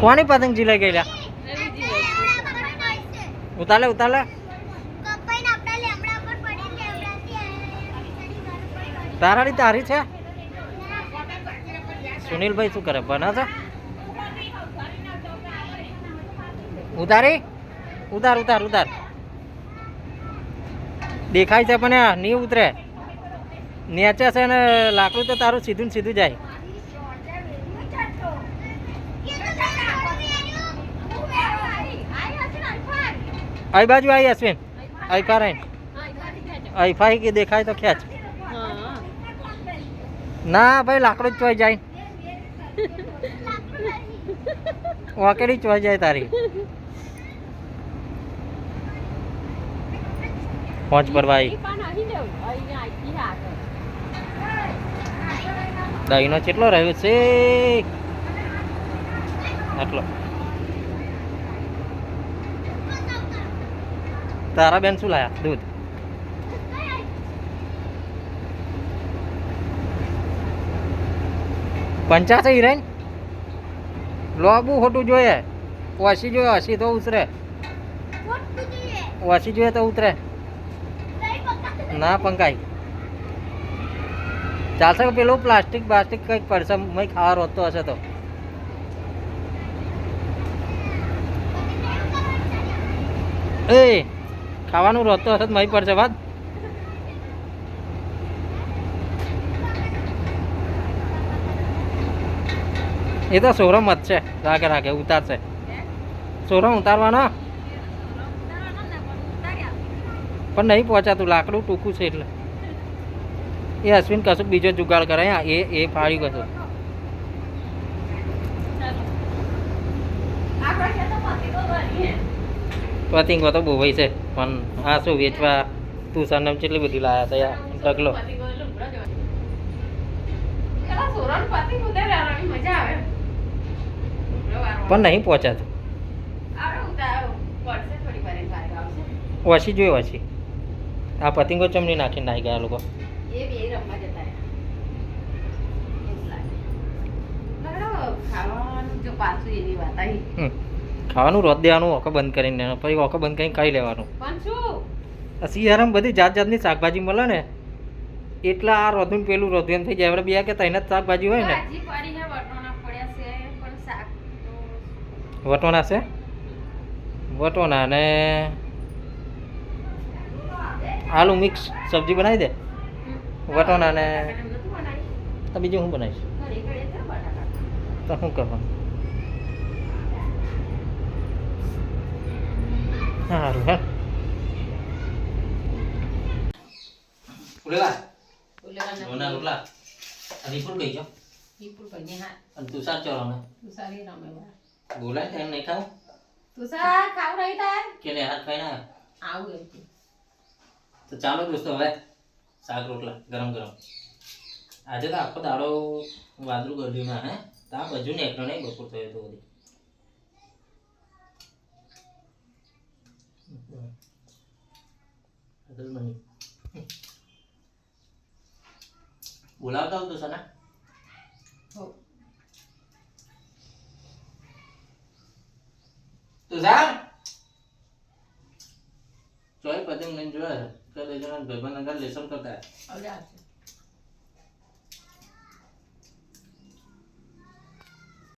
કોની પતંગ ઝીલાઈ ગયેલા ઉતારે ઉતારે તારાડી તારી છે સુનિલભાઈ શું કરે બના છે ઉતારી ઉતાર ઉતાર ઉતાર દેખાય છે પણ નહીં ઉતરે નેચે છે ને લાકડું તો તારું સીધું ને સીધું જાય आई बाजू आई अश्विन आई पा रहे आई फाई के देखाय तो खेच ना भाई लाकड़ू चोई जाए वाकड़ी चोई जाए तारी पहुंच पर भाई दहीनो चेटलो રહ્યો છે આટલો તારા બેન શું લાયા દૂધ પંચાસી હિરેન લોબુ ખોટું જોઈએ ઓછી જોઈએ 80 તો ઉતરે ઓછી જોઈએ તો ઉતરે ના પંકાઈ ચાલશે પેલું પ્લાસ્ટિક બાસ્ટિક કંઈક પડશે મેં ખાવા રોતો હશે તો એ ખાવાનું રોતો હશે તો મહી પડશે વાત એ તો સોરમ જ છે રાખે રાખે ઉતારશે સોરમ ઉતારવાનો પણ નહીં પહોંચાતું લાકડું ટૂંકું છે એટલે એ અશ્વિન કશું બીજો જુગાડ કરે એ ફાડી કશું પતિંગો તો બહુ ભાઈ છે પણ આ શું વેચવા તું સરનામ કેટલી બધી લાયા હતા ઢગલો પણ નહીં પહોંચાતું ઓછી જોઈએ ઓછી આ પતિંગો ચમની નાખીને નાખી ગયા લોકો ખાવાનું રોજ દેવાનું ઓખો બંધ કરીને પછી ઓખો બંધ કરીને ખાઈ લેવાનું શિયાળામાં બધી જાત જાતની શાકભાજી મળે ને એટલે આ રોધું પેલું રોધું એમ થઈ જાય આપણે બે કે તઈને જ શાકભાજી હોય ને વટોણા છે વટોણા ને આલુ મિક્સ સબ્જી બનાવી દે વટોણા ને તો બીજું શું બનાવીશ તો શું કરવાનું સારું હે ઉલેલા ઉલેલા ઉલેલા અરીપુર ગઈ છો ઈપુર ગઈ હા અને તુષાર ચો રમે તુષારી રમે બા બોલાય તેમ નહીં ખાવ તુષાર ખાવ રહી તાર કેને હાથ ખાઈ ના આવું તો ચાલો દોસ્તો હવે શાક રોટલા ગરમ ગરમ આજે તો આખો દાડો વાદળું ગળ્યું ના હે તા બાજુ ને એકલો નહીં બપોર થયો તો બધી બોલાવતા હું તો સના તુષાર ચોય પતંગ લઈને જોયા તો લઈ જવાનું ભાઈબંધ અંગર લેસન કરતા